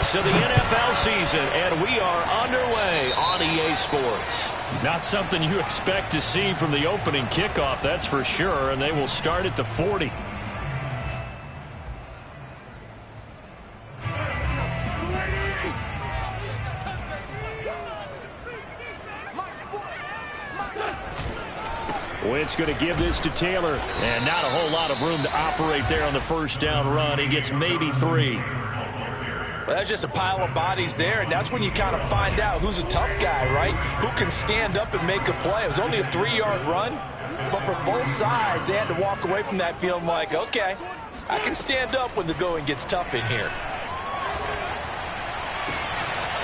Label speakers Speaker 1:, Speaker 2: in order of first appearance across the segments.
Speaker 1: weeks of the NFL season, and we are underway on EA Sports.
Speaker 2: Not something you expect to see from the opening kickoff, that's for sure, and they will start at the 40. Wentz going to give this to Taylor, and not a whole lot of room to operate there on the first down run. He gets maybe 3.
Speaker 3: Well, that's just a pile of bodies there, and that's when you kind of find out who's a tough guy, right? Who can stand up and make a play. It was only a 3-yard run, but for both sides, they had to walk away from that feeling like, okay, I can stand up when the going gets tough in here.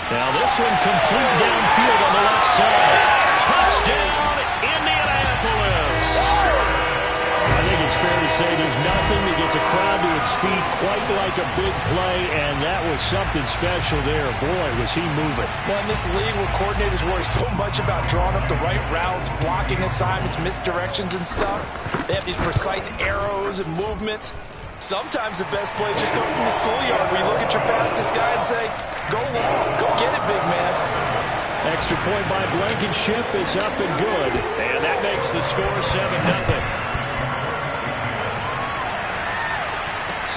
Speaker 2: Now this one complete downfield on the left side. Touchdown, Indianapolis! I think it's fair to say there's nothing that gets a crowd to its feet quite like a big play, and that was something special there. Boy, was he moving.
Speaker 3: Well, in this league where coordinators worry so much about drawing up the right routes, blocking assignments, misdirections and stuff, they have these precise arrows and movements. Sometimes the best play is just go from the schoolyard where you look at your fastest guy and say, go long, go get it, big man.
Speaker 2: Extra point by Blankenship is up and good.
Speaker 1: And that makes the score 7-0.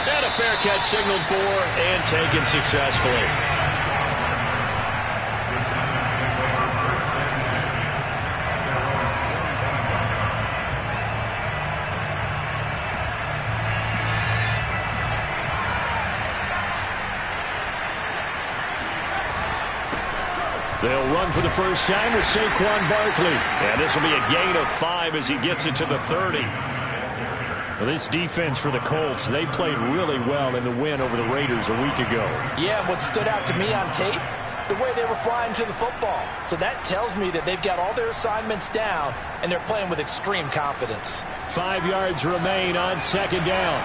Speaker 1: And a fair catch signaled for and taken successfully.
Speaker 2: They'll run for the first time with Saquon Barkley.
Speaker 1: And this will be a gain of 5 as he gets it to the 30.
Speaker 2: Well, this defense for the Colts, they played really well in the win over the Raiders a week ago.
Speaker 3: Yeah, and what stood out to me on tape, the way they were flying to the football. So that tells me that they've got all their assignments down, and they're playing with extreme confidence.
Speaker 2: 5 yards remain on second down.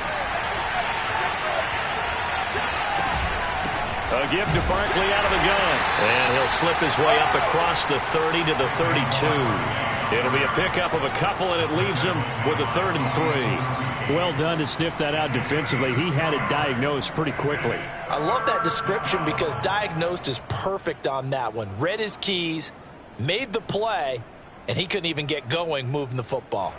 Speaker 1: A give to Barkley out of the gun. And he'll slip his way up across the 30 to the 32. It'll be a pickup of a couple, and it leaves him with a 3rd and 3.
Speaker 2: Well done to sniff that out defensively. He had it diagnosed pretty quickly.
Speaker 3: I love that description because diagnosed is perfect on that one. Read his keys, made the play, and he couldn't even get going moving the football.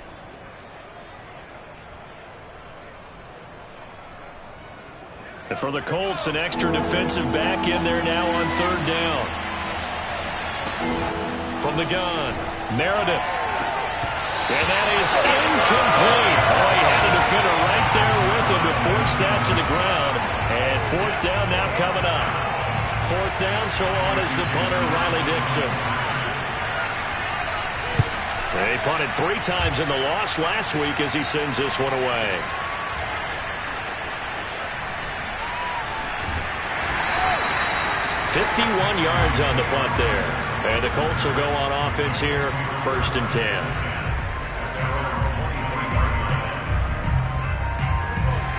Speaker 2: And for the Colts, an extra defensive back in there now on 3rd down. From the gun, Meredith. And that is incomplete. Oh, he had a defender right there with him to force that to the ground. And 4th down now coming up. 4th down, so on is the punter, Riley Dixon. They punted 3 times in the loss last week as he sends this one away. .51 yards on the punt there. And the Colts will go on offense here, 1st and 10.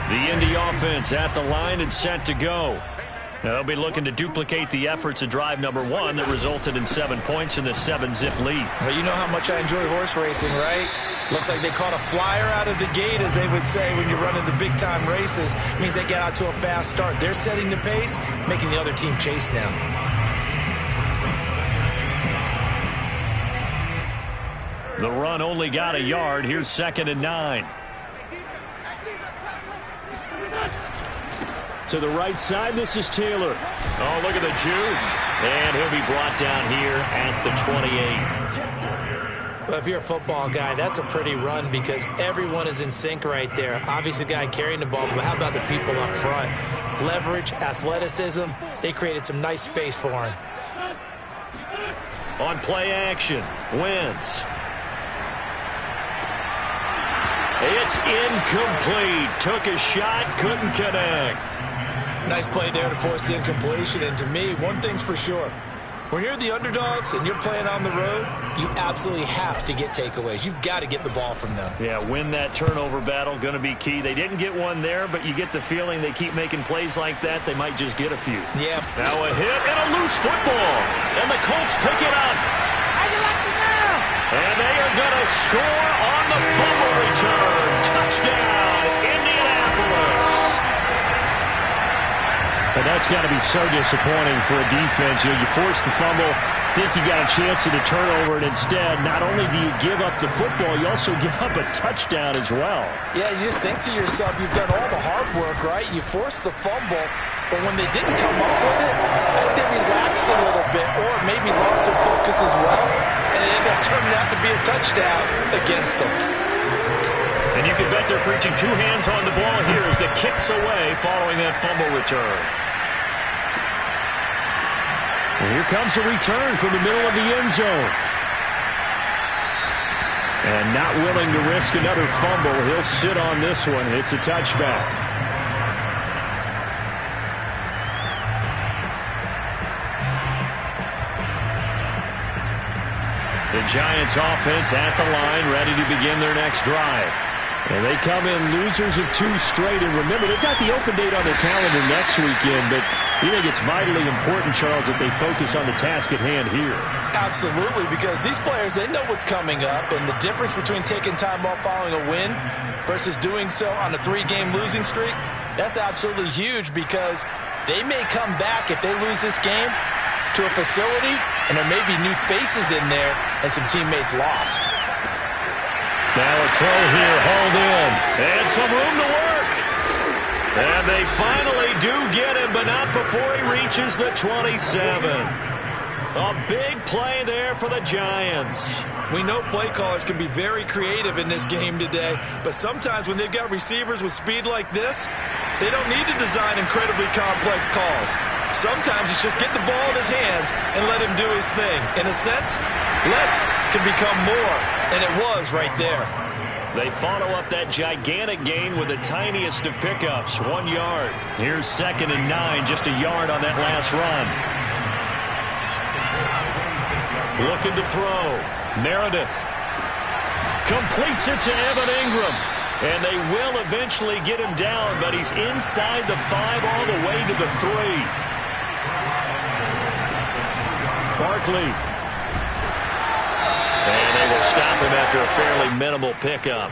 Speaker 2: The Indy offense at the line and set to go. Now they'll be looking to duplicate the efforts of drive number 1 that resulted in 7 points in the 7-zip lead.
Speaker 3: Well, you know how much I enjoy horse racing, right? Looks like they caught a flyer out of the gate, as they would say when you're running the big-time races. It means they get out to a fast start. They're setting the pace, making the other team chase them.
Speaker 2: The run only got a yard. Here's 2nd and 9. To the right side, this is Taylor.
Speaker 1: Oh, look at the juke. And he'll be brought down here at the 28.
Speaker 3: Well, if you're a football guy, that's a pretty run because everyone is in sync right there. Obviously, the guy carrying the ball, but how about the people up front? Leverage, athleticism, they created some nice space for him.
Speaker 1: On play action, Wentz. It's incomplete. Took a shot, couldn't connect.
Speaker 3: Nice play there to force the incompletion. And to me, one thing's for sure. When you're the underdogs and you're playing on the road, you absolutely have to get takeaways. You've got to get the ball from them.
Speaker 2: Yeah, win that turnover battle, going to be key. They didn't get one there, but you get the feeling they keep making plays like that, they might just get a few.
Speaker 3: Yeah.
Speaker 1: Now a hit and a loose football. And the Colts pick it up. And they are going to score on the fumble return. Touchdown, Indianapolis.
Speaker 2: And that's got to be so disappointing for a defense. You force the fumble, think you got a chance at a turnover, and instead, not only do you give up the football, you also give up a touchdown as well.
Speaker 3: Yeah, you just think to yourself, you've done all the hard work, right? You forced the fumble, but when they didn't come up with it, I think they relaxed a little bit or maybe lost their focus as well, and it ended up turning out to be a touchdown against them.
Speaker 1: And you can bet they're preaching two hands on the ball here as the kick's away following that fumble return.
Speaker 2: And here comes a return from the middle of the end zone. And not willing to risk another fumble, he'll sit on this one. It's a touchback.
Speaker 1: The Giants offense at the line, ready to begin their next drive.
Speaker 2: And they come in losers of 2 straight. And remember, they've got the open date on their calendar next weekend, but you think it's vitally important, Charles, that they focus on the task at hand here.
Speaker 3: Absolutely, because these players, they know what's coming up, and the difference between taking time off following a win versus doing so on a 3-game losing streak, that's absolutely huge because they may come back if they lose this game to a facility, and there may be new faces in there and some teammates lost.
Speaker 1: Now a throw here, hauled in, and some room to work. And they finally do get him, but not before he reaches the 27. A big play there for the Giants.
Speaker 3: We know play callers can be very creative in this game today, but sometimes when they've got receivers with speed like this, they don't need to design incredibly complex calls. Sometimes it's just get the ball in his hands and let him do his thing. In a sense, less can become more, and it was right there.
Speaker 1: They follow up that gigantic gain with the tiniest of pickups, 1 yard. Here's 2nd and 9, just a yard on that last run. Looking to throw. Meredith completes it to Evan Ingram. And they will eventually get him down, but he's inside the 5 all the way to the 3. Barkley. And they will stop him after a fairly minimal pickup.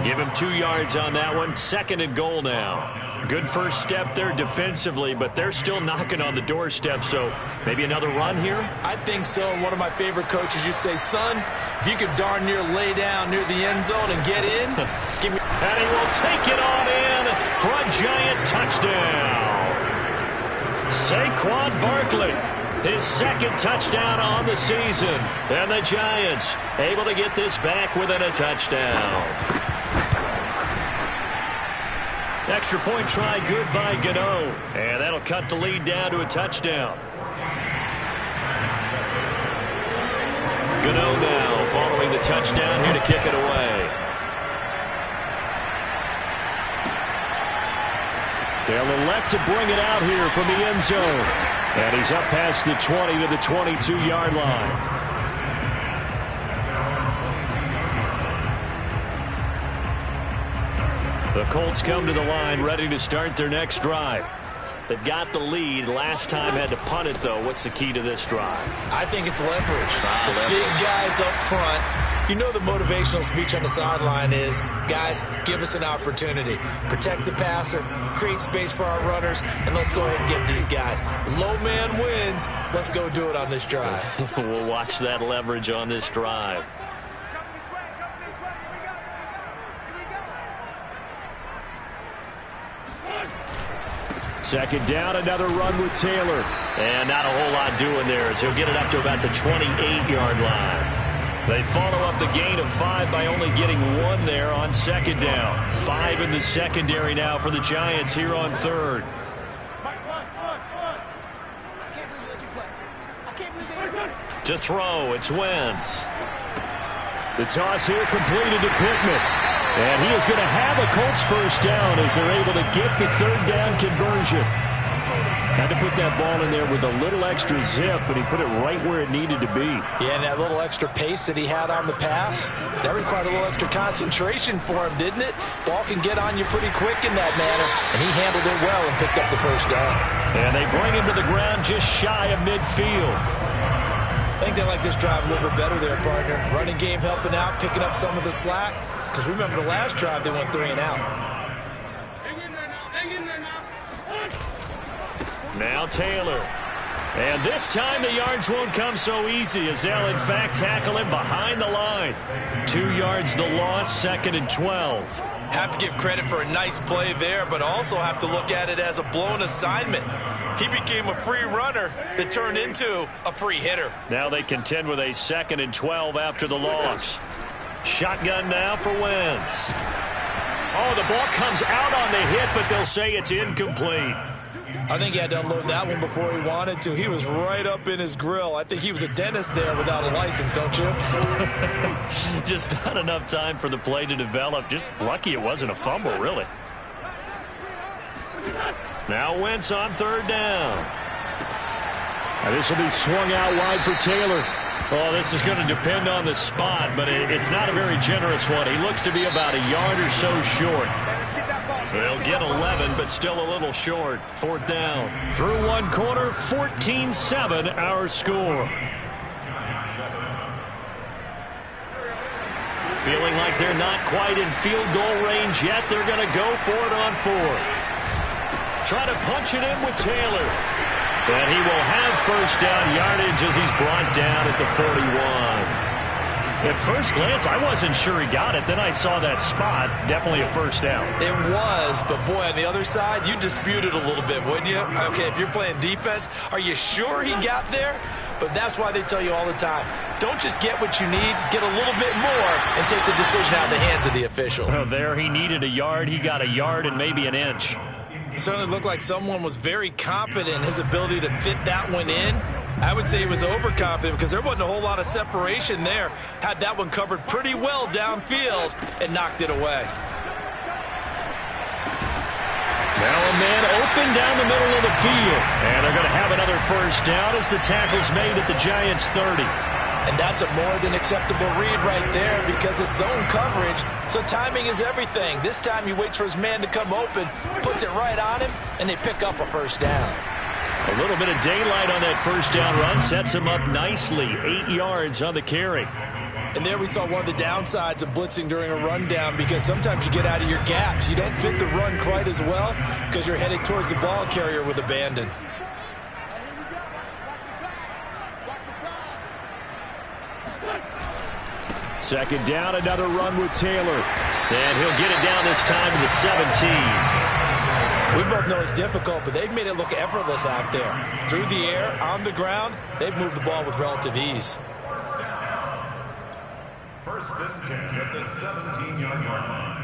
Speaker 1: Give him 2 yards on that one. 2nd and goal now. Good first step there defensively, but they're still knocking on the doorstep, so maybe another run here?
Speaker 3: I think so. And one of my favorite coaches, you say, son, if you could darn near lay down near the end zone and get in, give me...
Speaker 1: And he will take it on in for a Giant touchdown. Saquon Barkley, his 2nd touchdown on the season. And the Giants able to get this back within a touchdown. Extra point try good by Gano. And that'll cut the lead down to a touchdown. Gano now following the touchdown here to kick it away.
Speaker 2: They'll elect to bring it out here from the end zone. And he's up past the 20 to the 22-yard line.
Speaker 1: The Colts come to the line ready to start their next drive. They've got the lead. Last time had to punt it, though. What's the key to this drive?
Speaker 3: I think it's leverage. The big guys up front. You know the motivational speech on the sideline is, guys, give us an opportunity. Protect the passer, create space for our runners, and let's go ahead and get these guys. Low man wins. Let's go do it on this drive.
Speaker 1: We'll watch that leverage on this drive.
Speaker 2: Second down, another run with Taylor.
Speaker 1: And not a whole lot doing there as he'll get it up to about the 28-yard line. They follow up the gain of 5 by only getting 1 there on 2nd down. 5 in the secondary now for the Giants here on 3rd. To throw, it's Wentz.
Speaker 2: The toss here completed to Pittman. And he is going to have a Colts first down as they're able to get the 3rd down conversion. Had to put that ball in there with a little extra zip, but he put it right where it needed to be.
Speaker 3: Yeah, and that little extra pace that he had on the pass, that required a little extra concentration for him, didn't it? Ball can get on you pretty quick in that manner, and he handled it well and picked up the first down.
Speaker 1: And they bring him to the ground just shy of midfield.
Speaker 3: I think they like this drive a little bit better there, partner. Running game helping out, picking up some of the slack. Because remember the last drive, they went 3 and out.
Speaker 1: Now Taylor. And this time the yards won't come so easy as they'll, in fact, tackle him behind the line. 2 yards the loss, 2nd and 12.
Speaker 3: Have to give credit for a nice play there, but also have to look at it as a blown assignment. He became a free runner that turned into a free hitter.
Speaker 1: Now they contend with a 2nd and 12 after the loss. Shotgun now for Wentz. Oh, the ball comes out on the hit, but they'll say it's incomplete.
Speaker 3: I think he had to unload that one before he wanted to. He was right up in his grill. I think he was a dentist there without a license, don't you?
Speaker 1: Just not enough time for the play to develop. Just lucky it wasn't a fumble, really. Now Wentz on 3rd down.
Speaker 2: Now this will be swung out wide for Taylor.
Speaker 1: Oh, this is going to depend on the spot, but it's not a very generous one. He looks to be about a yard or so short. They'll get 11, but still a little short. 4th down. Through one quarter, 14-7 our score. Feeling like they're not quite in field goal range yet. They're going to go for it on 4th. Try to punch it in with Taylor. And he will have 1st down yardage as he's brought down at the 41. At first glance, I wasn't sure he got it. Then I saw that spot. Definitely a 1st down.
Speaker 3: It was, but boy, on the other side, you dispute it a little bit, wouldn't you? Okay, if you're playing defense, are you sure he got there? But that's why they tell you all the time, don't just get what you need, get a little bit more and take the decision out of the hands of the officials.
Speaker 1: Well, there he needed a yard. He got a yard and maybe an inch.
Speaker 3: It certainly looked like someone was very confident in his ability to fit that one in. I would say he was overconfident because there wasn't a whole lot of separation there. Had that one covered pretty well downfield and knocked it away.
Speaker 1: Now a man open down the middle of the field. And they're going to have another 1st down as the tackle's made at the Giants' 30.
Speaker 3: And that's a more than acceptable read right there because it's zone coverage, so timing is everything. This time he waits for his man to come open, puts it right on him, and they pick up a 1st down.
Speaker 1: A little bit of daylight on that 1st down run sets him up nicely. 8 yards on the carry.
Speaker 3: And there we saw one of the downsides of blitzing during a rundown because sometimes you get out of your gaps. You don't fit the run quite as well because you're headed towards the ball carrier with abandon.
Speaker 2: Second down, another run with Taylor.
Speaker 1: And he'll get it down this time to the 17.
Speaker 3: We both know it's difficult, but they've made it look effortless out there. Through the air, on the ground, they've moved the ball with relative ease.
Speaker 4: 1st and 10 at the 17-yard line.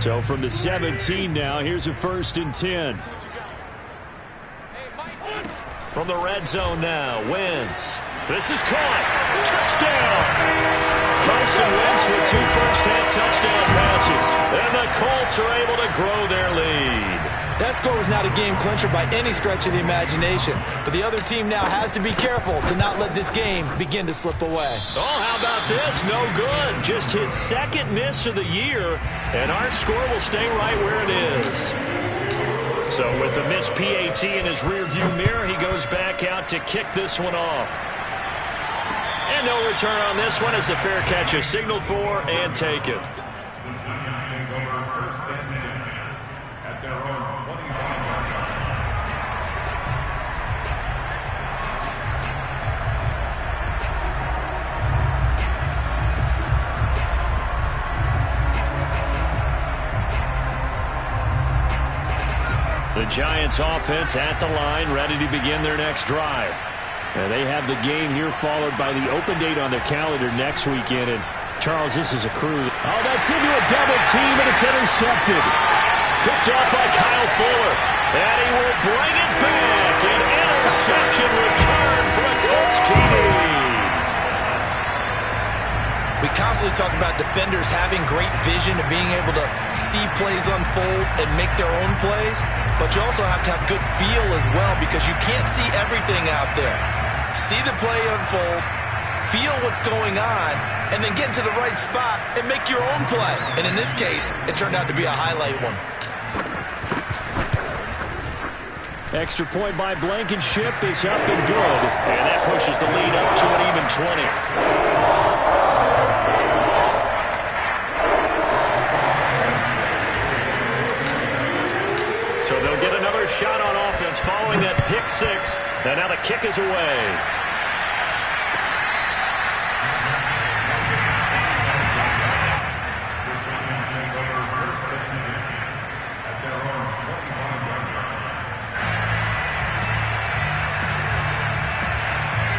Speaker 2: So from the 17 now, here's a 1st and 10.
Speaker 1: From the red zone now, Wentz. This is caught. Touchdown! Carson Wentz with 2 first-half touchdown passes. And the Colts are able to grow their lead.
Speaker 3: That score was not a game clincher by any stretch of the imagination. But the other team now has to be careful to not let this game begin to slip away.
Speaker 1: Oh, how about this? No good. Just his 2nd miss of the year. And our score will stay right where it is. So with the missed PAT in his rearview mirror, he goes back out to kick this one off. And no return on this one as the fair catch is signaled for and taken.
Speaker 4: The Giants take over 1st and 10 at their own 25-yard
Speaker 1: The Giants offense at the line, ready to begin their next drive.
Speaker 2: And they have the game here followed by the open date on their calendar next weekend. And Charles, this is a crew. Oh, that's into a double team, and it's intercepted.
Speaker 1: Picked off by Kyle Fuller. And he will bring it back. An interception return for a Colts TD.
Speaker 3: We constantly talk about defenders having great vision and being able to see plays unfold and make their own plays. But you also have to have good feel as well because you can't see everything out there. See the play unfold, feel what's going on, and then get into the right spot and make your own play. And in this case, it turned out to be a highlight one.
Speaker 2: Extra point by Blankenship is up and good.
Speaker 1: And that pushes the lead up to an even 20. 6, and now the kick is away.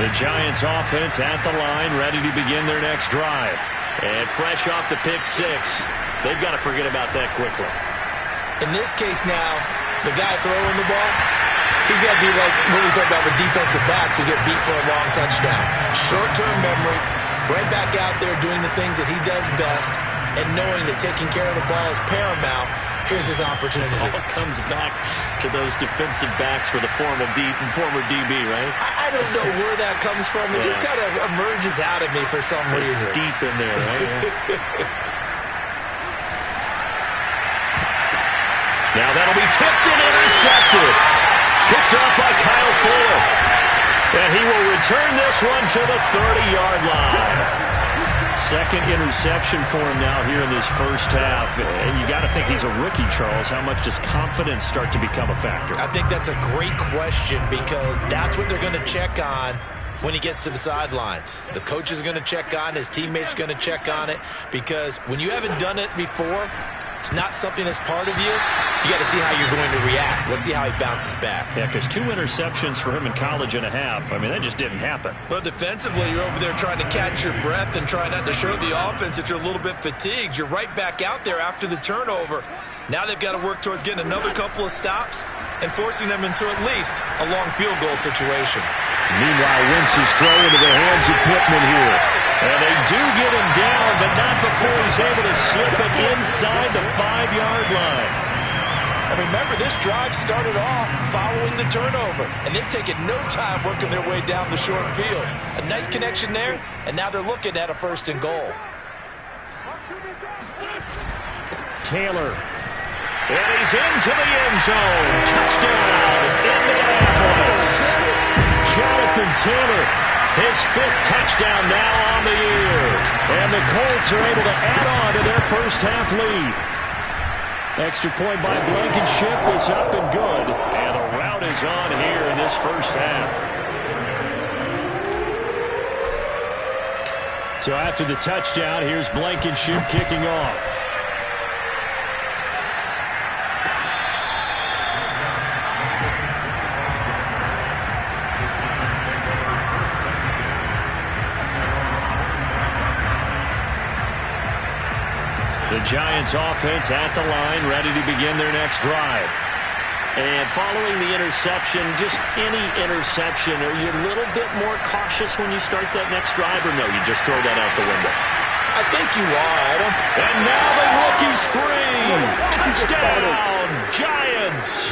Speaker 1: The Giants offense at the line, ready to begin their next drive. And fresh off the pick 6, they've got to forget about that quickly.
Speaker 3: In this case now, the guy throwing the ball, he's got to be like what we talk about with defensive backs who get beat for a long touchdown. Short-term memory, right back out there doing the things that he does best, and knowing that taking care of the ball is paramount. Here's his opportunity.
Speaker 1: All comes back to those defensive backs for the former DB, right?
Speaker 3: I don't know where that comes from. It just kind of emerges out of me for some reason.
Speaker 1: It's deep in there, right? Now that'll be tipped and intercepted. Picked up by Kyle Fuller. And he will return this one to the 30-yard line. Second interception for him now here in this first half. And you got to think he's a rookie, Charles. How much does confidence start to become a factor?
Speaker 3: I think that's a great question because that's what they're going to check on when he gets to the sidelines. The coach is going to check on it. His teammates are going to check on it because when you haven't done it before, it's not something that's part of you. You got to see how you're going to react. Let's see how he bounces back.
Speaker 1: Yeah, because 2 interceptions for him in college and a half. I mean, that just didn't happen.
Speaker 3: Well, defensively, you're over there trying to catch your breath and try not to show the offense that you're a little bit fatigued. You're right back out there after the turnover. Now they've got to work towards getting another couple of stops and forcing them into at least a long field goal situation.
Speaker 1: Meanwhile, Wentz's throw into the hands of Pittman here. And they do get him down, but not before he's able to slip it inside the 5-yard line.
Speaker 3: And remember, this drive started off following the turnover, and they've taken no time working their way down the short field. A nice connection there, and now they're looking at a 1st and goal.
Speaker 1: Taylor. And he's into the end zone. Touchdown, Indianapolis. Jonathan Taylor, his 5th touchdown now on the year. And the Colts are able to add on to their first half lead. Extra point by Blankenship is up and good. And the rout is on here in this first half. So after the touchdown, here's Blankenship kicking off. The Giants offense at the line, ready to begin their next drive. And following the interception, just any interception, are you a little bit more cautious when you start that next drive, or no, you just throw that out the window?
Speaker 3: I think you are.
Speaker 1: And now the rookie's free. Touchdown, Giants.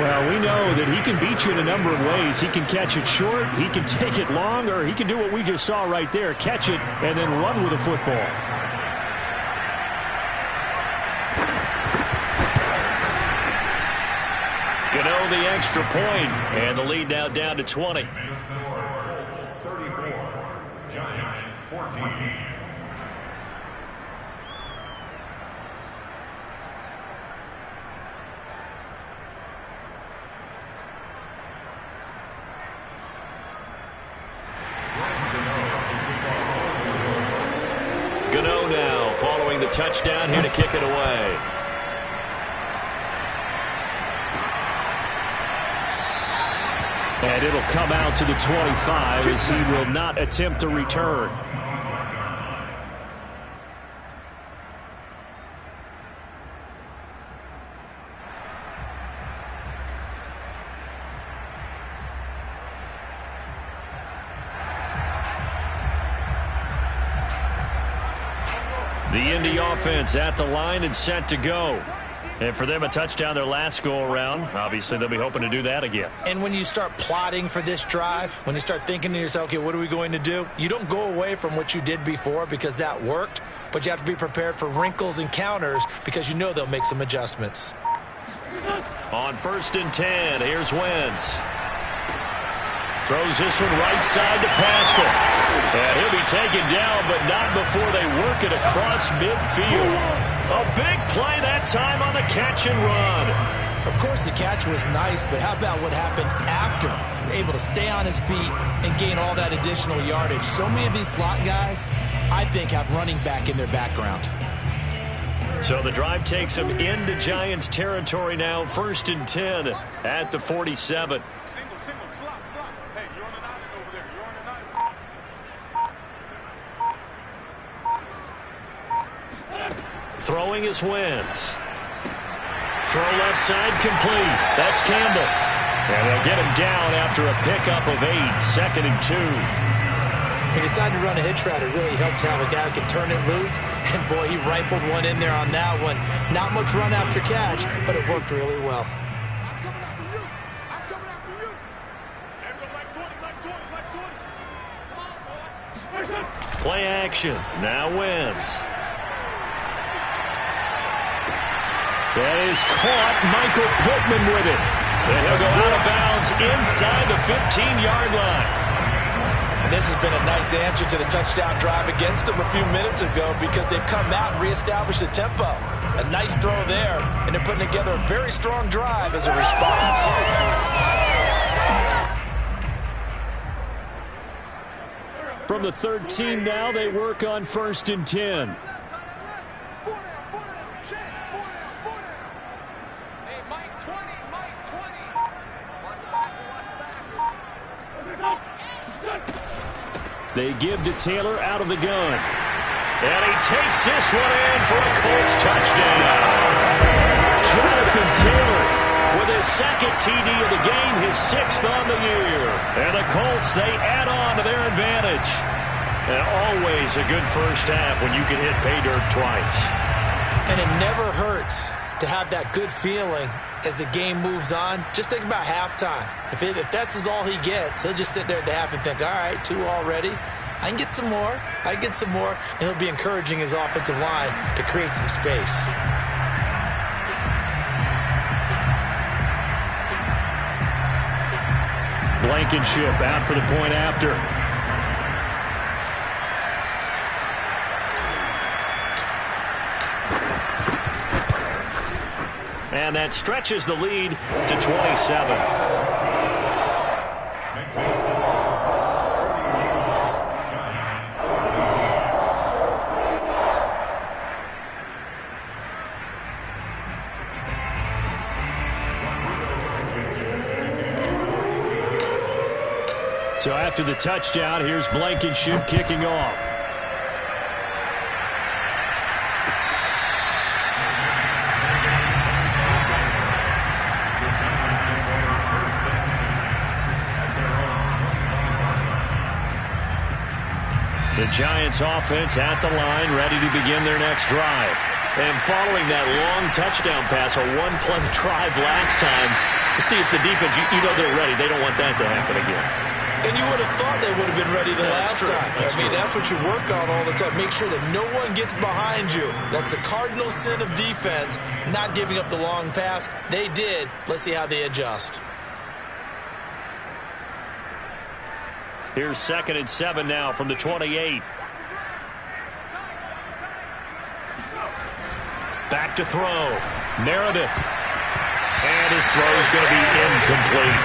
Speaker 2: Well, we know that he can beat you in a number of ways. He can catch it short, he can take it long, or he can do what we just saw right there, catch it and then run with the football.
Speaker 1: Gano the extra point, and the lead now down to 20.
Speaker 4: 34, Giants 14.
Speaker 1: Gano now following the touchdown here to kick it away.
Speaker 2: And it'll come out to the 25 as he will not attempt to return.
Speaker 1: The Indy offense at the line and set to go. And for them, a touchdown their last go-around. Obviously, they'll be hoping to do that again.
Speaker 3: And when you start plotting for this drive, when you start thinking to yourself, okay, what are we going to do? You don't go away from what you did before because that worked, but you have to be prepared for wrinkles and counters because you know they'll make some adjustments.
Speaker 1: On 1st and 10, here's Wentz. Throws this one right side to Pascal. And he'll be taken down, but not before they work it across midfield. A big play that time on the catch and run.
Speaker 3: Of course, the catch was nice, but how about what happened after? Able to stay on his feet and gain all that additional yardage. So many of these slot guys, I think, have running back in their background.
Speaker 1: So the drive takes them into Giants territory now. 1st and 10 at the 47.
Speaker 4: Single, slot. Hey, you're on an island over there. You're on an island.
Speaker 1: Throwing is Wentz. Throw left side complete. That's Campbell. And they'll get him down after a pickup of 8. 2nd and 2.
Speaker 3: He decided to run a hitch route. It really helped to have a guy who could turn it loose. And, boy, he rifled one in there on that one. Not much run after catch, but it worked really well.
Speaker 4: I'm coming after you. Like 20.
Speaker 1: Play action. Now Wentz. That is caught. Michael Pittman with it. And he'll go out of bounds inside the 15-yard line.
Speaker 3: And this has been a nice answer to the touchdown drive against them a few minutes ago because they've come out and reestablished the tempo. A nice throw there, and they're putting together a very strong drive as a response.
Speaker 2: From the 13 now, they work on 1st and 10. They give to Taylor out of the gun.
Speaker 1: And he takes this one in for a Colts touchdown. Jonathan Taylor with his 2nd TD of the game, his 6th on the year. And the Colts, they add on to their advantage. And always a good first half when you can hit pay dirt twice.
Speaker 3: And it never hurts to have that good feeling as the game moves on. Just think about halftime. If that's all he gets, he'll just sit there at the half and think, all right, 2 already. I can get some more. And he'll be encouraging his offensive line to create some space.
Speaker 2: Blankenship out for the point after.
Speaker 1: And that stretches the lead to 27.
Speaker 2: So after the touchdown, here's Blankenship kicking off.
Speaker 1: The Giants offense at the line, ready to begin their next drive. And following that long touchdown pass, a one-play drive last time, see if the defense, you know they're ready. They don't want that to happen again.
Speaker 3: And you would have thought they would have been ready the last time. That's what you work on all the time. Make sure that no one gets behind you. That's the cardinal sin of defense, not giving up the long pass. They did. Let's see how they adjust.
Speaker 1: Here's 2nd and 7 now from the 28. Back to throw. Meredith. And his throw's going to be incomplete.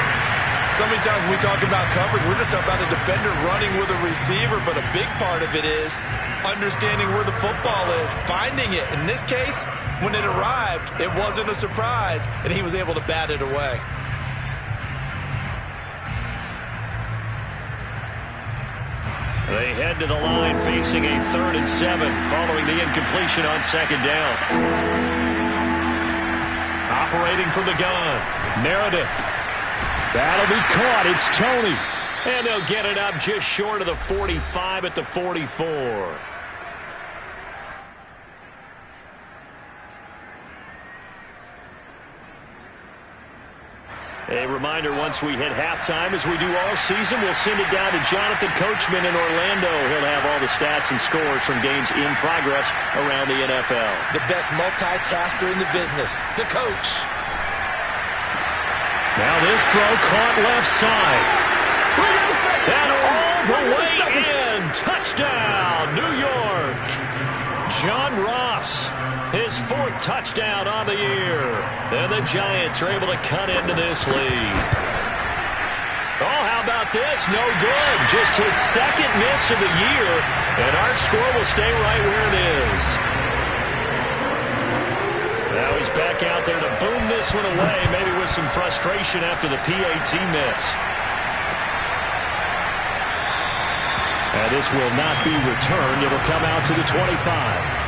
Speaker 3: So many times when we talk about coverage, we're just talking about a defender running with a receiver, but a big part of it is understanding where the football is, finding it. In this case, when it arrived, it wasn't a surprise, and he was able to bat it away.
Speaker 1: They head to the line facing a 3rd and 7 following the incompletion on 2nd down. Operating from the gun, Meredith. That'll be caught. It's Tony. And they'll get it up just short of the 45 at the 44. A reminder, once we hit halftime, as we do all season, we'll send it down to Jonathan Coachman in Orlando. He'll have all the stats and scores from games in progress around the NFL.
Speaker 3: The best multitasker in the business, the coach.
Speaker 1: Now this throw caught left side. And all the way in. Touchdown, New York. John Ross, his his 4th touchdown on the year. And the Giants are able to cut into this lead. Oh, how about this? No good. Just his 2nd miss of the year, and our score will stay right where it is. Now he's back out there to boom this one away, maybe with some frustration after the PAT miss. And this will not be returned. It'll come out to the 25.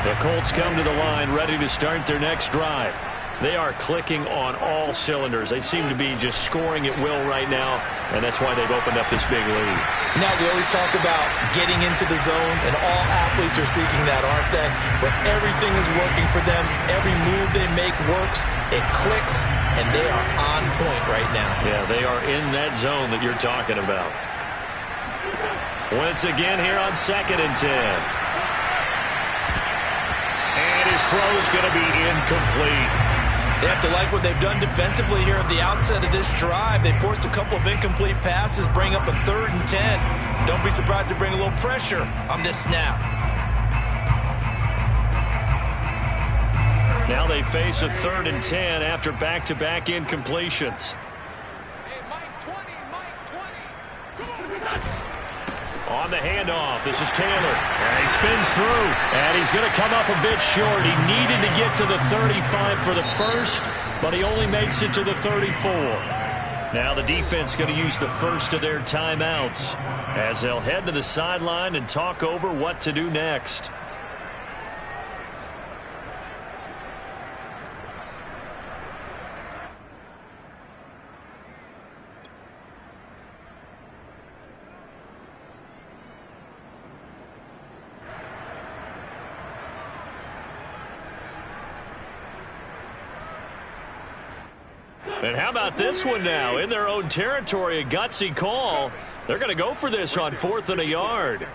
Speaker 1: The Colts come to the line ready to start their next drive. They are clicking on all cylinders. They seem to be just scoring at will right now, and that's why they've opened up this big lead.
Speaker 3: Now, we always talk about getting into the zone, and all athletes are seeking that, aren't they? But everything is working for them. Every move they make works. It clicks, and they are on point right now.
Speaker 1: Yeah, they are in that zone that you're talking about. Once again here on 2nd and 10. And his throw is going to be incomplete.
Speaker 3: They have to like what they've done defensively here at the outset of this drive. They forced a couple of incomplete passes, bring up a 3rd and 10. Don't be surprised to bring a little pressure on this snap.
Speaker 1: Now they face a 3rd and 10 after back-to-back incompletions. On the handoff, this is Taylor. And he spins through, and he's going to come up a bit short. He needed to get to the 35 for the first, but he only makes it to the 34. Now the defense going to use the first of their timeouts as they'll head to the sideline and talk over what to do next. And how about this one now? In their own territory, a gutsy call. They're going to go for this on 4th and a yard.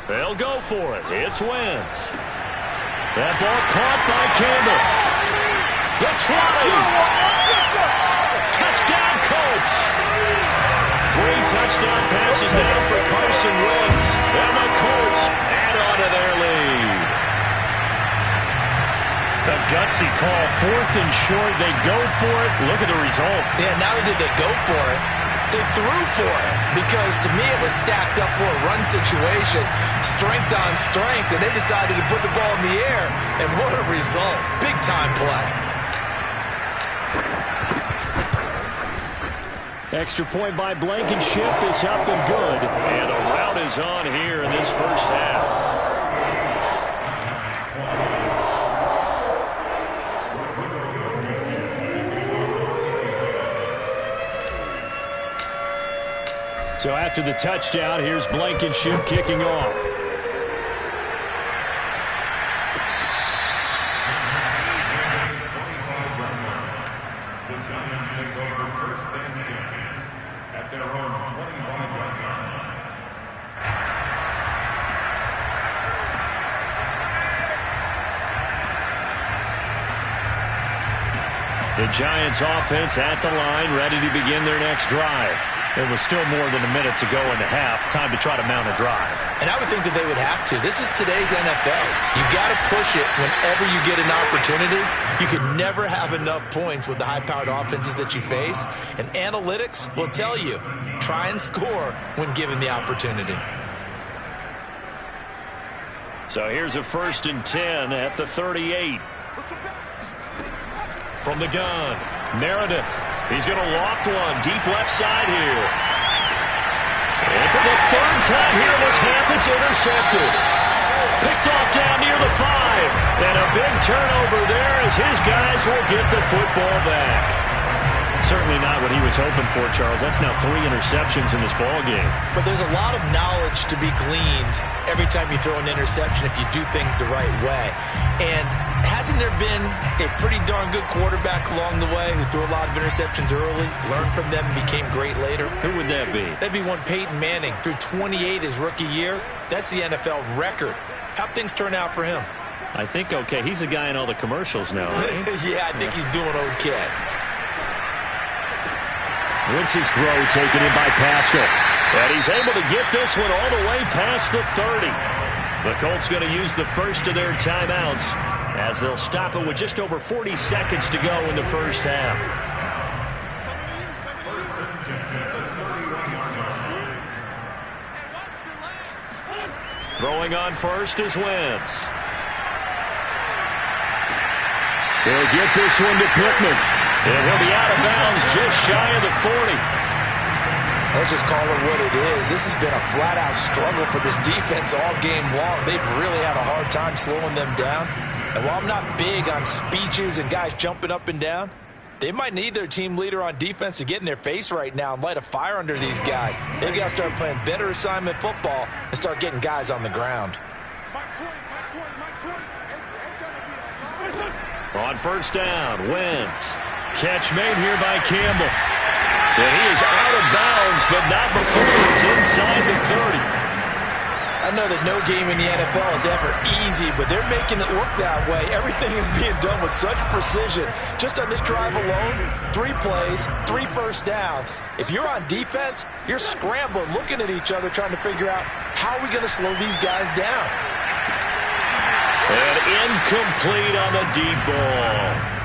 Speaker 1: They'll go for it. It's Wentz. That ball caught by Campbell. The try. Touchdown, Colts. 3 touchdown passes now for Carson Wentz. And the Colts add on to their lead. A gutsy call, 4th and short. They go for it. Look at the result.
Speaker 3: Yeah, not only did they go for it, they threw for it. Because to me, it was stacked up for a run situation. Strength on strength. And they decided to put the ball in the air. And what a result. Big time play.
Speaker 1: Extra point by Blankenship is up and good. And a rout is on here in this first half. So after the touchdown, here's Blankenship kicking off.
Speaker 4: The Giants take over 1st and 10 at their own 25-yard line.
Speaker 1: The Giants offense at the line, ready to begin their next drive. There was still more than a minute to go in the half. Time to try to mount a drive.
Speaker 3: And I would think that they would have to. This is today's NFL. You got to push it whenever you get an opportunity. You can never have enough points with the high-powered offenses that you face. And analytics will tell you, try and score when given the opportunity.
Speaker 1: So here's a 1st and 10 at the 38. From the gun, Meredith. He's going to loft one deep left side here. And for the 3rd time here in this half, it's intercepted. Picked off down near the 5. And a big turnover there as his guys will get the football back. Certainly not what he was hoping for, Charles. That's now 3 interceptions in this ball game.
Speaker 3: But there's a lot of knowledge to be gleaned every time you throw an interception if you do things the right way. And hasn't there been a pretty darn good quarterback along the way who threw a lot of interceptions early, learned from them, and became great later?
Speaker 1: Who would that be?
Speaker 3: That'd be one Peyton Manning. Threw 28 his rookie year. That's the NFL record. How'd things turn out for him?
Speaker 1: I think okay. He's a guy in all the commercials now, right?
Speaker 3: Yeah, I think he's doing okay.
Speaker 2: Wentz's throw taken in by Pascal.
Speaker 1: And he's able to get this one all the way past the 30. The Colts going to use the first of their timeouts as they'll stop it with just over 40 seconds to go in the first half. Throwing on first is Wentz.
Speaker 2: They'll get this one to Pittman.
Speaker 1: And he'll be out of bounds just shy of the 40.
Speaker 3: Let's just call it what it is. This has been a flat-out struggle for this defense all game long. They've really had a hard time slowing them down. And while I'm not big on speeches and guys jumping up and down, they might need their team leader on defense to get in their face right now and light a fire under these guys. They've got to start playing better assignment football and start getting guys on the ground.
Speaker 1: On first down, Wentz. Catch made here by Campbell. And he is out of bounds, but not before he's inside the 30.
Speaker 3: I know that no game in the NFL is ever easy, but they're making it look that way. Everything is being done with such precision. Just on this drive alone, 3 plays, 3 first downs. If you're on defense, you're scrambling, looking at each other, trying to figure out how are we going to slow these guys down.
Speaker 1: And incomplete on the deep ball.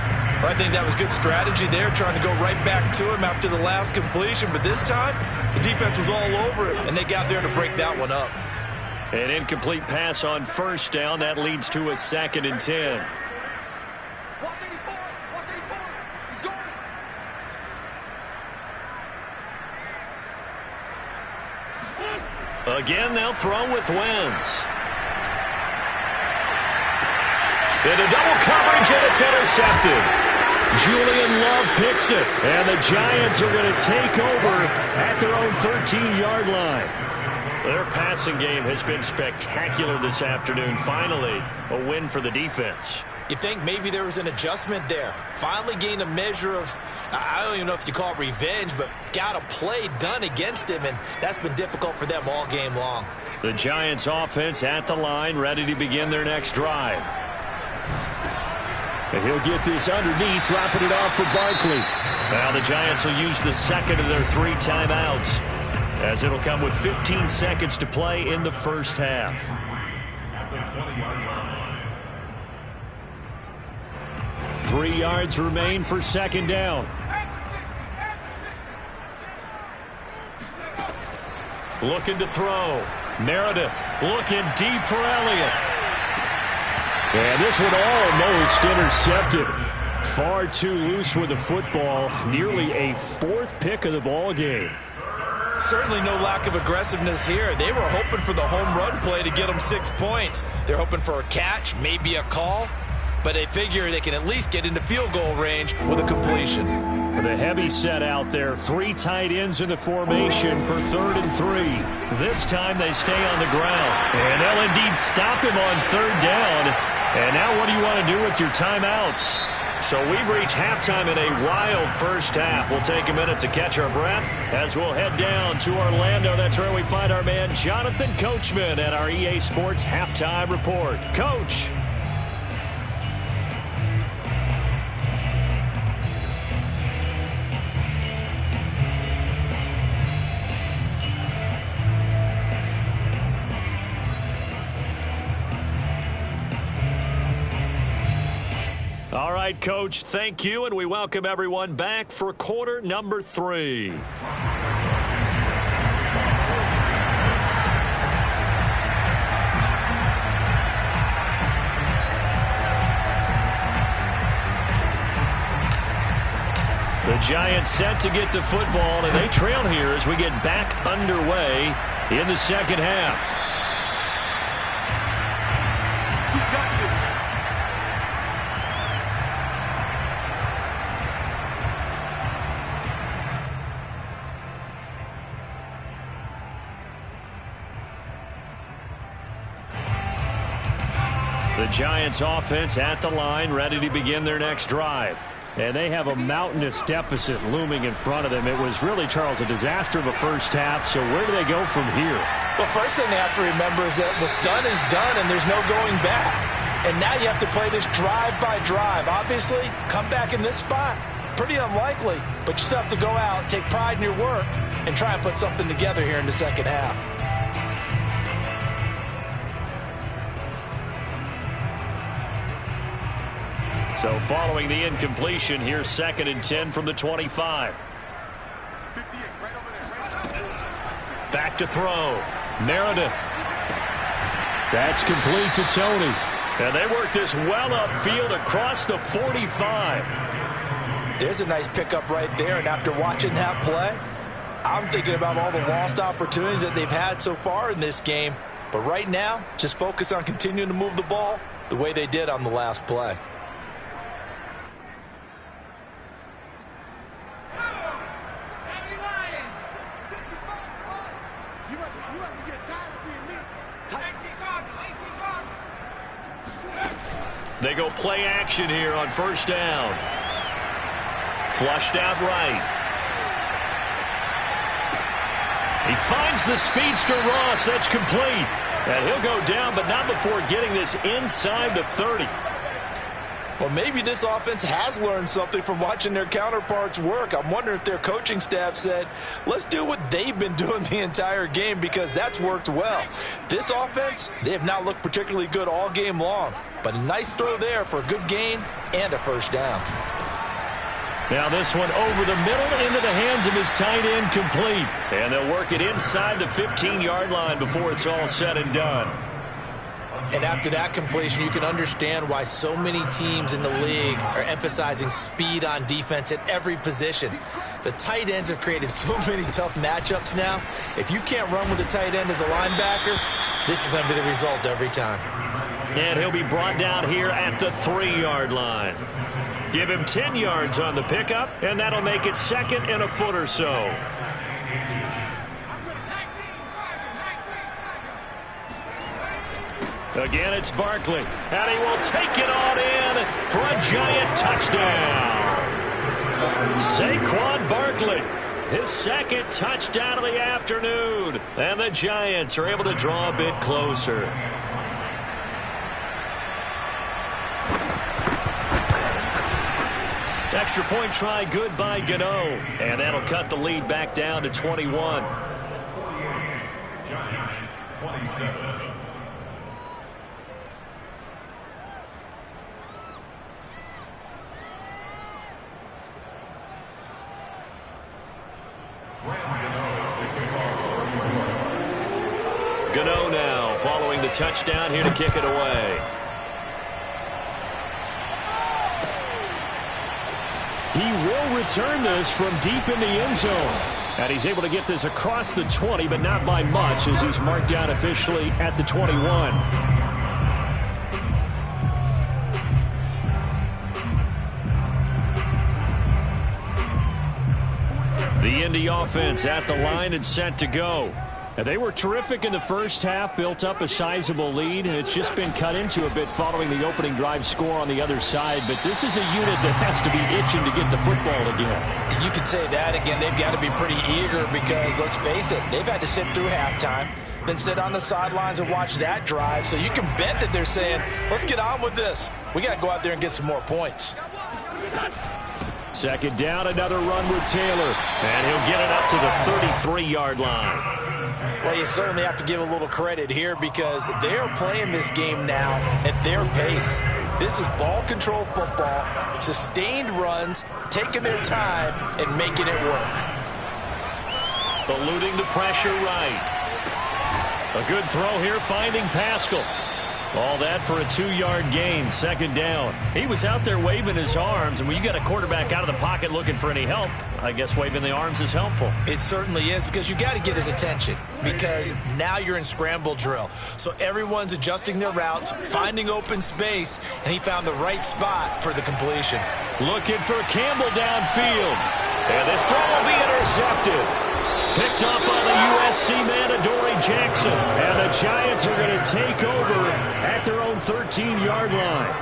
Speaker 3: I think that was good strategy there, trying to go right back to him after the last completion. But this time, the defense was all over him, and they got there to break that one up.
Speaker 1: An incomplete pass on first down. That leads to a 2nd and 10. Again, they'll throw with Wentz. Into double coverage, and it's intercepted. Julian Love picks it, and the Giants are going to take over at their own 13-yard line. Their passing game has been spectacular this afternoon. Finally, a win for the defense.
Speaker 3: You think maybe there was an adjustment there. Finally gained a measure of, I don't even know if you call it revenge, but got a play done against him, and that's been difficult for them all game long.
Speaker 1: The Giants offense at the line, ready to begin their next drive.
Speaker 2: And he'll get this underneath, dropping it off for Barkley.
Speaker 1: Now the Giants will use the second of their 3 timeouts, as it'll come with 15 seconds to play in the first half.
Speaker 4: At the 20-yard line.
Speaker 2: 3 yards remain for second down.
Speaker 1: Looking to throw. Meredith looking deep for Elliott.
Speaker 2: And this one almost intercepted. Far too loose with the football. Nearly a 4th pick of the ball game.
Speaker 3: Certainly no lack of aggressiveness here. They were hoping for the home run play to get them 6 points. They're hoping for a catch, maybe a call, but they figure they can at least get into field goal range with a completion.
Speaker 2: The heavy set out there. 3 tight ends in the formation for 3rd and 3.
Speaker 1: This time they stay on the ground. And they'll indeed stop him on 3rd down. And now what do you want to do with your timeouts? So we've reached halftime in a wild first half. We'll take a minute to catch our breath as we'll head down to Orlando. That's where we find our man Jonathan Coachman at our EA Sports Halftime Report. Coach. All right, Coach, thank you, and we welcome everyone back for quarter number 3. The Giants set to get the football, and they trail here as we get back underway in the second half. The Giants offense at the line, ready to begin their next drive.
Speaker 2: And they have a mountainous deficit looming in front of them. It was really, Charles, a disaster of a first half. So where do they go from here?
Speaker 3: Well, first thing they have to remember is that what's done is done, and there's no going back. And now you have to play this drive by drive. Obviously, come back in this spot, pretty unlikely, but you still have to go out, take pride in your work, and try and put something together here in the second half.
Speaker 1: So following the incompletion, here's 2nd and 10 from the 25. Back to throw. Meredith.
Speaker 2: That's complete to Tony.
Speaker 1: And they work this well upfield across the 45.
Speaker 3: There's a nice pickup right there, and after watching that play, I'm thinking about all the lost opportunities that they've had so far in this game. But right now, just focus on continuing to move the ball the way they did on the last play.
Speaker 1: They go play action here on 1st down. Flushed out right. He finds the speedster Ross. That's complete. And he'll go down, but not before getting this inside the 30.
Speaker 3: Well, maybe this offense has learned something from watching their counterparts work. I'm wondering if their coaching staff said, let's do what they've been doing the entire game, because that's worked well. This offense, they have not looked particularly good all game long, but a nice throw there for a good gain and a 1st down.
Speaker 1: Now this one over the middle into the hands of his tight end, complete. And they'll work it inside the 15-yard line before it's all said and done.
Speaker 3: And after that completion, you can understand why so many teams in the league are emphasizing speed on defense at every position. The tight ends have created so many tough matchups now. If you can't run with the tight end as a linebacker, this is going to be the result every time.
Speaker 1: And he'll be brought down here at the 3-yard line. Give him 10 yards on the pickup, and that'll make it 2nd and a foot or so. Again, it's Barkley, and he will take it on in for a giant touchdown. Saquon Barkley, his 2nd touchdown of the afternoon, and the Giants are able to draw a bit closer. Extra point try good by Gano, and that'll cut the lead back down to 21.
Speaker 4: Giants, 27.
Speaker 1: Gano now following the touchdown here to kick it away.
Speaker 2: He will return this from deep in the end zone. And he's able to get this across the 20, but not by much, as he's marked down officially at the 21.
Speaker 1: The Indy offense at the line and set to go.
Speaker 2: And they were terrific in the first half, built up a sizable lead. It's just been cut into a bit following the opening drive score on the other side. But this is a unit that has to be itching to get the football again.
Speaker 3: You can say that again. They've got to be pretty eager because, let's face it, they've had to sit through halftime, then sit on the sidelines and watch that drive. So you can bet that they're saying, let's get on with this. We got to go out there and get some more points.
Speaker 2: 2nd down, another run with Taylor.
Speaker 1: And he'll get it up to the 33-yard line.
Speaker 3: Well, you certainly have to give a little credit here because they are playing this game now at their pace. This is ball control football, sustained runs, taking their time and making it work.
Speaker 1: Eluding the pressure right. A good throw here, finding Pascal. All that for a 2-yard gain, 2nd down. He was out there waving his arms, and when you got a quarterback out of the pocket looking for any help, I guess waving the arms is helpful.
Speaker 3: It certainly is, because you got to get his attention, because now you're in scramble drill. So everyone's adjusting their routes, finding open space, and he found the right spot for the completion.
Speaker 1: Looking for Campbell downfield. And this throw will be intercepted. Picked up by the USC man, Adoree Jackson. And the Giants are going to take over at their own 13-yard line.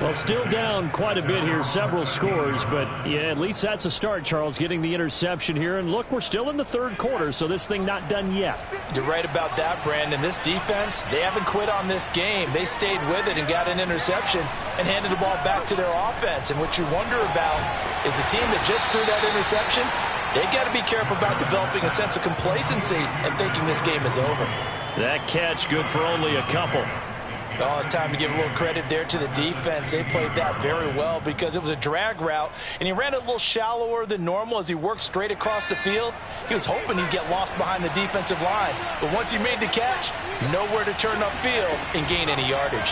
Speaker 2: Well, still down quite a bit here, several scores, but yeah, at least that's a start, Charles, getting the interception here. And look, we're still in the third quarter, so this thing not done yet.
Speaker 3: You're right about that, Brandon. This defense, they haven't quit on this game. They stayed with it and got an interception and handed the ball back to their offense. And what you wonder about is the team that just threw that interception, they've got to be careful about developing a sense of complacency and thinking this game is over.
Speaker 2: That catch good for only a couple.
Speaker 3: Oh, it's time to give a little credit there to the defense. They played that very well because it was a drag route, and he ran it a little shallower than normal as he worked straight across the field. He was hoping he'd get lost behind the defensive line, but once he made the catch, nowhere to turn upfield and gain any yardage.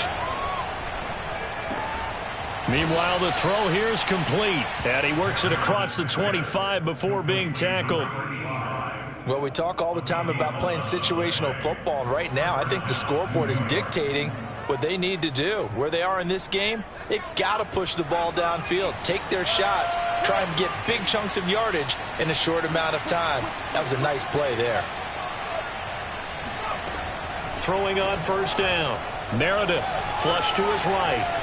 Speaker 2: Meanwhile, the throw here is complete, and he works it across the 25 before being tackled.
Speaker 3: Well, we talk all the time about playing situational football, and right now I think the scoreboard is dictating what they need to do. Where they are in this game, they've got to push the ball downfield, take their shots, try and get big chunks of yardage in a short amount of time. That was a nice play there.
Speaker 2: Throwing on first down. Meredith flush to his right.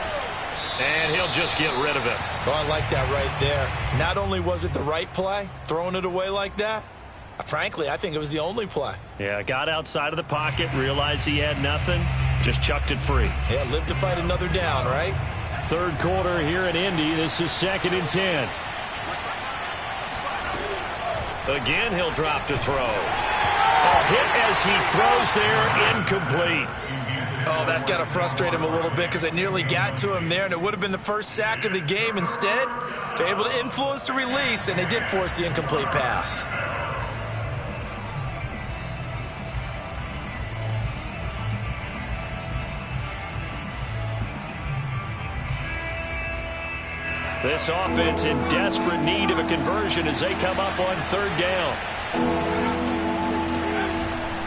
Speaker 2: And he'll just get rid of it.
Speaker 3: Oh, I like that right there. Not only was it the right play, throwing it away like that, frankly, I think it was the only play.
Speaker 2: Yeah, got outside of the pocket, realized he had nothing, just chucked it free.
Speaker 3: Yeah, live to fight another down, right?
Speaker 2: Third quarter here in Indy. This is 2nd and 10. Again, he'll drop to throw. A hit as he throws there, incomplete.
Speaker 3: Oh, that's got to frustrate him a little bit because they nearly got to him there, and it would have been the first sack of the game. Instead, they're able to influence the release, and they did force the incomplete pass.
Speaker 2: This offense in desperate need of a conversion as they come up on third down.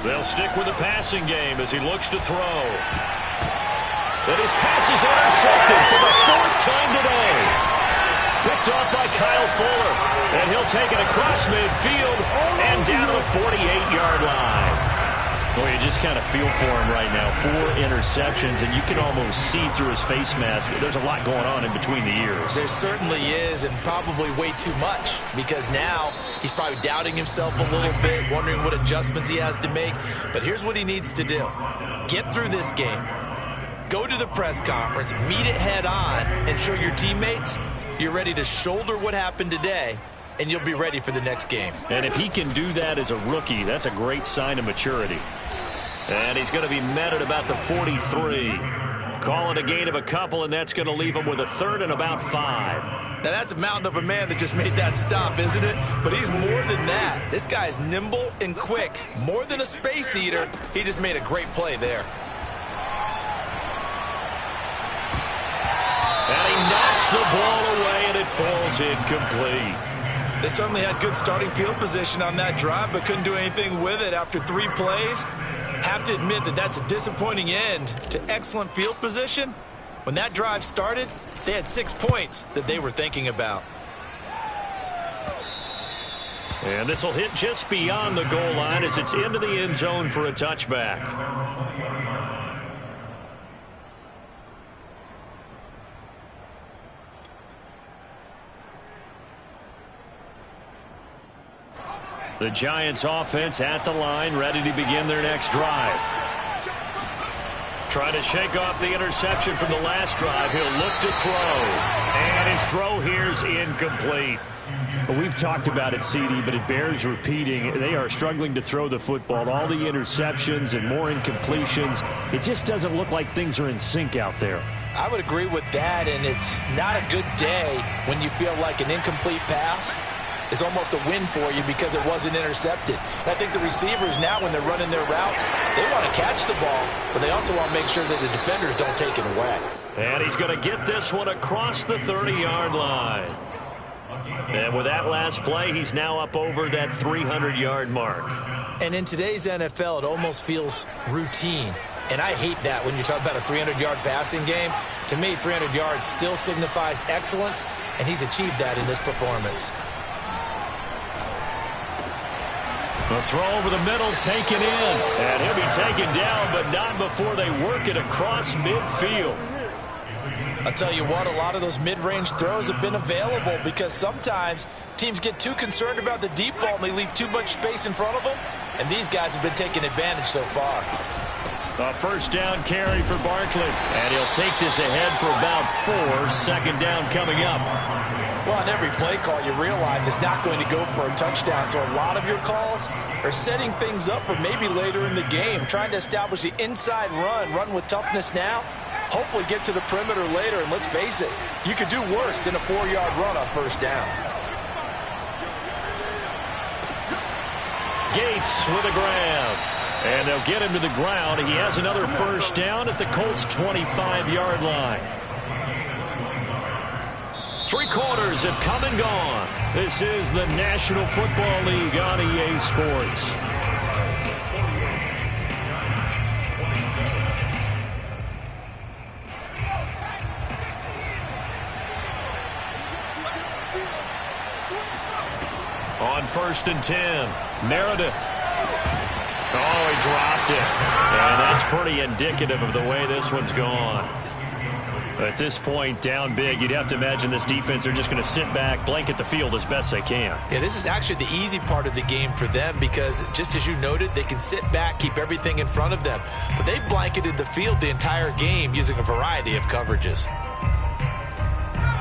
Speaker 2: They'll stick with the passing game as he looks to throw. But his pass is intercepted for the 4th time today. Picked off by Kyle Fuller. And he'll take it across midfield and down to the 48-yard line. Boy, you just kind of feel for him right now. 4 interceptions, and you can almost see through his face mask. There's a lot going on in between the ears.
Speaker 3: There certainly is, and probably way too much, because now he's probably doubting himself a little bit, wondering what adjustments he has to make. But here's what he needs to do. Get through this game. Go to the press conference, meet it head on, and show your teammates you're ready to shoulder what happened today, and you'll be ready for the next game.
Speaker 2: And if he can do that as a rookie, that's a great sign of maturity. And he's going to be met at about the 43. Calling a gain of a couple, and that's going to leave him with a 3rd and about 5.
Speaker 3: Now, that's a mountain of a man that just made that stop, isn't it? But he's more than that. This guy is nimble and quick. More than a space eater, he just made a great play there.
Speaker 2: And he knocks the ball away, and it falls incomplete.
Speaker 3: They certainly had good starting field position on that drive, but couldn't do anything with it after 3 plays. Have to admit that that's a disappointing end to excellent field position. When that drive started, they had 6 points that they were thinking about.
Speaker 2: And this will hit just beyond the goal line as it's into the end zone for a touchback. The Giants offense at the line, ready to begin their next drive. Trying to shake off the interception from the last drive. He'll look to throw. And his throw here is incomplete. Well, we've talked about it, CD, but it bears repeating. They are struggling to throw the football. All the interceptions and more incompletions. It just doesn't look like things are in sync out there.
Speaker 3: I would agree with that, and it's not a good day when you feel like an incomplete pass is almost a win for you because it wasn't intercepted. And I think the receivers now, when they're running their routes, they want to catch the ball, but they also want to make sure that the defenders don't take it away.
Speaker 2: And he's going to get this one across the 30-yard line. And with that last play, he's now up over that 300-yard mark.
Speaker 3: And in today's NFL, it almost feels routine. And I hate that when you talk about a 300-yard passing game. To me, 300 yards still signifies excellence, and he's achieved that in this performance.
Speaker 2: A throw over the middle, taken in. And he'll be taken down, but not before they work it across midfield.
Speaker 3: I'll tell you what, a lot of those mid-range throws have been available because sometimes teams get too concerned about the deep ball and they leave too much space in front of them, and these guys have been taking advantage so far.
Speaker 2: A first down carry for Barkley, and he'll take this ahead for about 4. Second down coming up.
Speaker 3: Well, on every play call, you realize it's not going to go for a touchdown, so a lot of your calls are setting things up for maybe later in the game, trying to establish the inside run with toughness now, hopefully get to the perimeter later, and let's face it, you could do worse than a 4-yard run on first down.
Speaker 2: Gates with a grab, and they'll get him to the ground. He has another first down at the Colts' 25-yard line. 3 quarters have come and gone. This is the National Football League on EA Sports. On first and 10, Meredith. Oh, he dropped it. And that's pretty indicative of the way this one's gone. At this point, down big, you'd have to imagine this defense are just going to sit back, blanket the field as best they can.
Speaker 3: Yeah, this is actually the easy part of the game for them because, just as you noted, they can sit back, keep everything in front of them. But they've blanketed the field the entire game using a variety of coverages.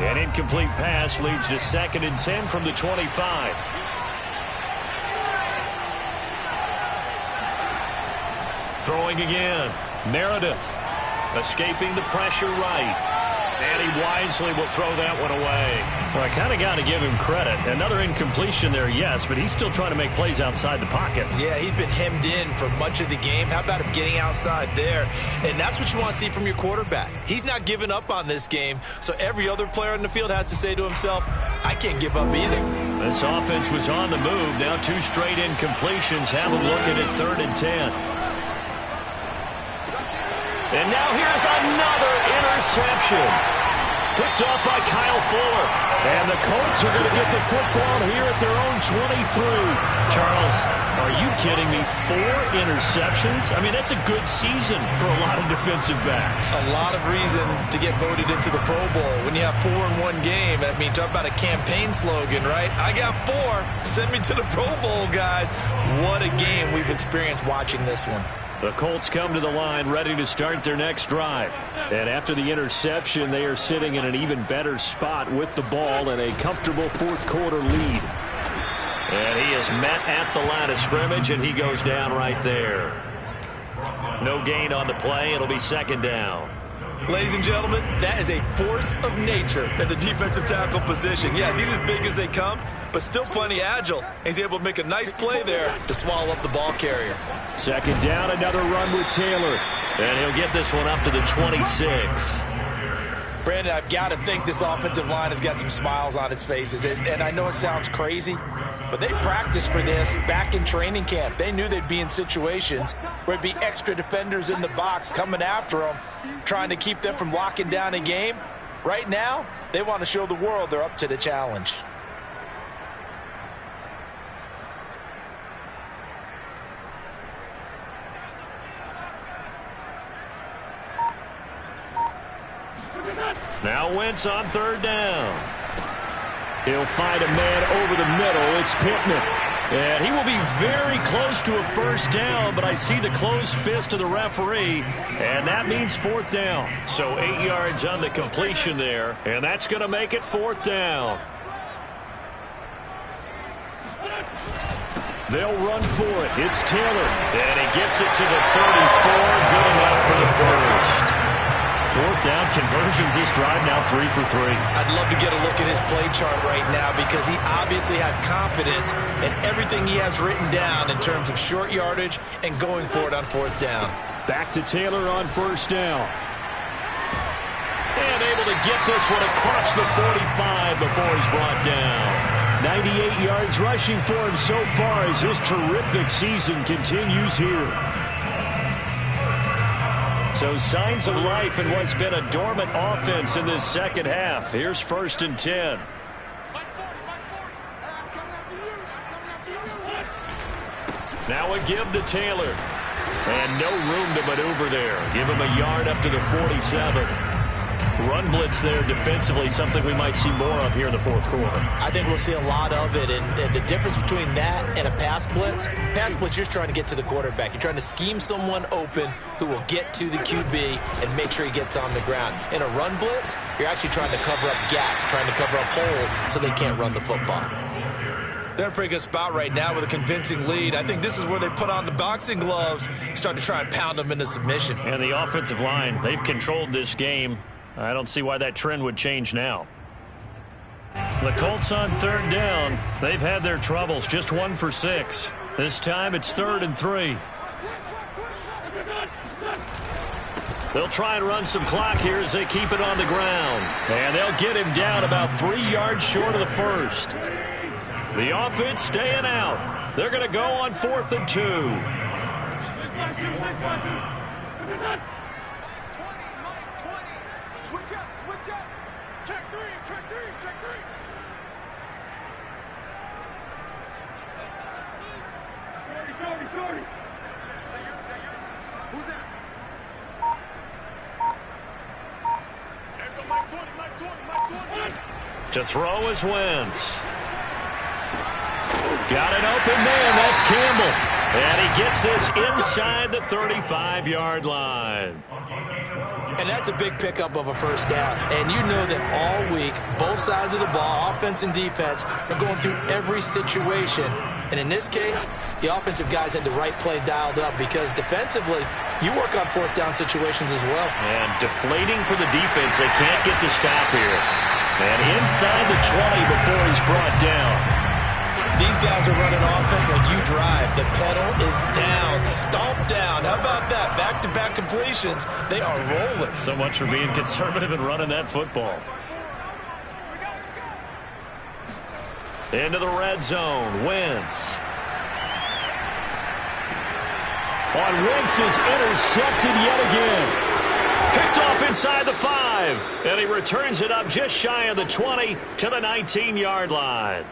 Speaker 2: An incomplete pass leads to 2nd and 10 from the 25. Throwing again, Meredith. Escaping the pressure right. And he wisely will throw that one away. Well, I kind of got to give him credit. Another incompletion there, yes, but he's still trying to make plays outside the pocket.
Speaker 3: Yeah, he's been hemmed in for much of the game. How about him getting outside there? And that's what you want to see from your quarterback. He's not giving up on this game, so every other player in the field has to say to himself, I can't give up either.
Speaker 2: This offense was on the move. Now 2 straight incompletions. Have them looking at 3rd and 10. And now here's another interception. Picked off by Kyle Fuller. And the Colts are going to get the football here at their own 23. Charles, are you kidding me? 4 interceptions? I mean, that's a good season for a lot of defensive backs.
Speaker 3: A lot of reason to get voted into the Pro Bowl. When you have 4 in one game, I mean, talk about a campaign slogan, right? I got 4. Send me to the Pro Bowl, guys. What a game we've experienced watching this one.
Speaker 2: The Colts come to the line ready to start their next drive. And after the interception, they are sitting in an even better spot with the ball and a comfortable 4th quarter lead. And he is met at the line of scrimmage, and he goes down right there. No gain on the play. It'll be 2nd down.
Speaker 3: Ladies and gentlemen, that is a force of nature at the defensive tackle position. Yes, he's as big as they come, but still plenty agile. He's able to make a nice play there to swallow up the ball carrier.
Speaker 2: 2nd down, another run with Taylor. And he'll get this one up to the 26.
Speaker 3: Brandon, I've got to think this offensive line has got some smiles on its faces. And I know it sounds crazy, but they practiced for this back in training camp. They knew they'd be in situations where it'd be extra defenders in the box coming after them, trying to keep them from locking down a game. Right now, they want to show the world they're up to the challenge.
Speaker 2: Now Wentz on 3rd down. He'll find a man over the middle. It's Pittman. And he will be very close to a first down, but I see the closed fist of the referee, and that means 4th down. So 8 yards on the completion there, and that's going to make it 4th down. They'll run for it. It's Taylor. And he gets it to the 34. Good enough for the first. 4th down conversions this drive, now 3 for 3.
Speaker 3: I'd love to get a look at his play chart right now because he obviously has confidence in everything he has written down in terms of short yardage and going for it on 4th down.
Speaker 2: Back to Taylor on 1st down. And able to get this one across the 45 before he's brought down. 98 yards rushing for him so far as his terrific season continues here. So signs of life in what's been a dormant offense in this second half. Here's 1st and 10. Now a give to Taylor. And no room to maneuver there. Give him a yard up to the 47.
Speaker 1: Run blitz there defensively, something we might see more of here in the fourth quarter.
Speaker 3: I think we'll see a lot of it, and the difference between that and a pass blitz, you're just trying to get to the quarterback. You're trying to scheme someone open who will get to the QB and make sure he gets on the ground. In a run blitz, you're actually trying to cover up gaps, trying to cover up holes so they can't run the football. They're in a pretty good spot right now with a convincing lead. I think this is where they put on the boxing gloves, start to try and pound them into submission.
Speaker 1: And the offensive line, they've controlled this game. I don't see why that trend would change now. The Colts on third down. They've had their troubles, just 1 for 6. This time it's 3rd and 3. They'll try and run some clock here as they keep it on the ground. And they'll get him down about 3 yards short of the first. The offense staying out. They're going to go on 4th and 2.
Speaker 5: Switch up. Check three. Cody. Who's that? Mike 20.
Speaker 1: To throw is Wentz. Got an open man. That's Campbell. And he gets this inside the 35-yard line.
Speaker 3: And that's a big pickup of a first down. And you know that all week, both sides of the ball, offense and defense, are going through every situation. And in this case, the offensive guys had the right play dialed up because defensively, you work on 4th down situations as well.
Speaker 1: And deflating for the defense. They can't get the stop here. And inside the 20 before he's brought down.
Speaker 3: These guys are running offense like you drive. The pedal is down, stomped down. How about that? Back-to-back completions. They are rolling.
Speaker 1: So much for being conservative and running that football. Into the red zone. Wentz. On Wentz is intercepted yet again. Picked off inside the 5. And he returns it up just shy of the 20 to the 19-yard line.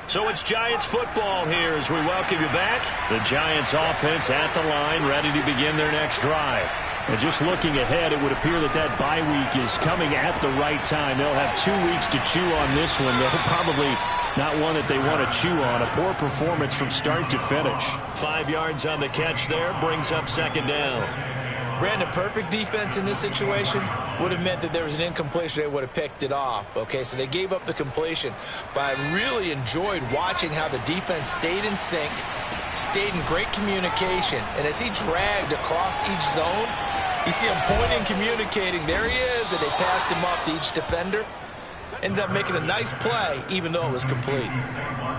Speaker 1: So it's Giants football here as we welcome you back. The Giants offense at the line, ready to begin their next drive. And just looking ahead, it would appear that bye week is coming at the right time. They'll have 2 weeks to chew on this one. They'll probably not one that they want to chew on. A poor performance from start to finish. 5 yards on the catch there, brings up 2nd down.
Speaker 3: Brandon, perfect defense in this situation would have meant that there was an incompletion. They would have picked it off. Okay, so they gave up the completion. But I really enjoyed watching how the defense stayed in sync, stayed in great communication. And as he dragged across each zone, you see him pointing, communicating. There he is, and they passed him up to each defender. Ended up making a nice play, even though it was complete.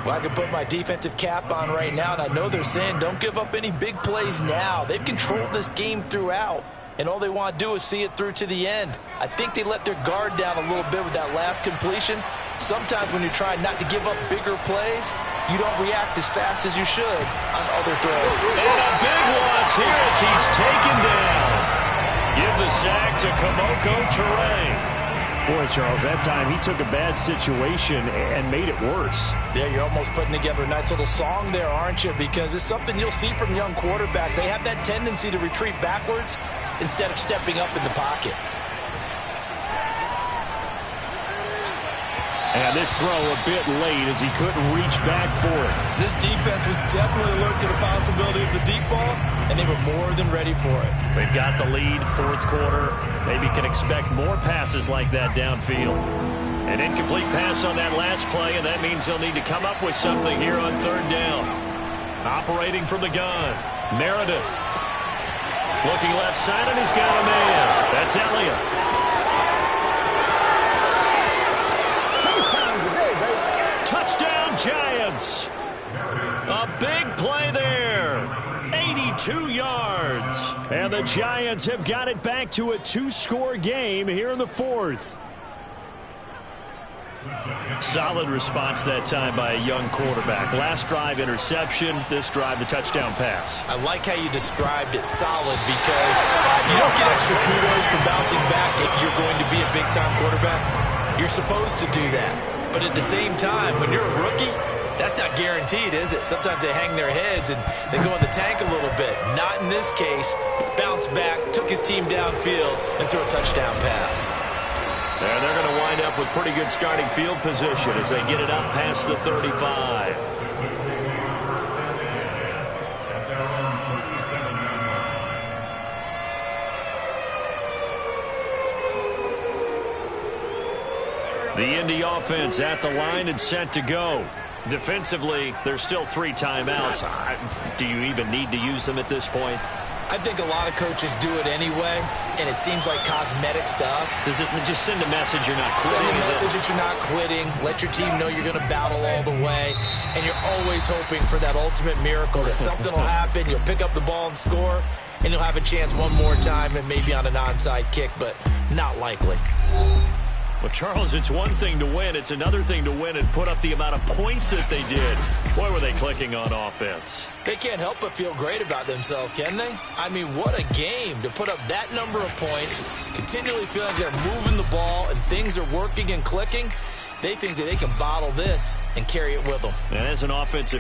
Speaker 3: Well, I can put my defensive cap on right now, and I know they're saying don't give up any big plays now. They've controlled this game throughout, and all they want to do is see it through to the end. I think they let their guard down a little bit with that last completion. Sometimes when you're trying not to give up bigger plays, you don't react as fast as you should on other throws.
Speaker 1: And a big loss here as he's taken down. Give the sack to Kamoko Toure.
Speaker 2: Boy, Charles, that time he took a bad situation and made it worse.
Speaker 3: Yeah, you're almost putting together a nice little song there, aren't you? Because it's something you'll see from young quarterbacks. They have that tendency to retreat backwards instead of stepping up in the pocket.
Speaker 2: And this throw a bit late as he couldn't reach back for it.
Speaker 3: This defense was definitely alert to the possibility of the deep ball, and they were more than ready for it.
Speaker 1: They've got the lead, 4th quarter. Maybe can expect more passes like that downfield. An incomplete pass on that last play, and that means they'll need to come up with something here on 3rd down. Operating from the gun, Meredith. Looking left side, and he's got a man. That's Elliott. Touchdown, Giants. A big play there. 82 yards.
Speaker 2: And the Giants have got it back to a 2-score game here in the 4th.
Speaker 1: Solid response that time by a young quarterback. Last drive, interception. This drive, the touchdown pass.
Speaker 3: I like how you described it, solid, because you don't get extra kudos for bouncing back if you're going to be a big-time quarterback. You're supposed to do that. But at the same time, when you're a rookie, That's not guaranteed, is it? Sometimes they hang their heads and they go in the tank a little bit. Not in this case. Bounced back, took his team downfield, and threw a touchdown pass.
Speaker 1: And they're going to wind up with pretty good starting field position as they get it up past the 35. The Indy offense at the line and set to go. Defensively, there's still 3 timeouts. Do you even need to use them at this point?
Speaker 3: I think a lot of coaches do it anyway, and it seems like cosmetics to us.
Speaker 1: Does it just send a message you're not quitting?
Speaker 3: Send a message that you're not quitting. Let your team know you're going to battle all the way, and you're always hoping for that ultimate miracle that something will happen, you'll pick up the ball and score, and you'll have a chance one more time and maybe on an onside kick, but not likely.
Speaker 1: Well, Charles, it's one thing to win. It's another thing to win and put up the amount of points that they did. Boy, were they clicking on offense.
Speaker 3: They can't help but feel great about themselves, can they? I mean, what a game to put up that number of points, continually feel like they're moving the ball and things are working and clicking. They think that they can bottle this and carry it with them.
Speaker 1: And as an offensive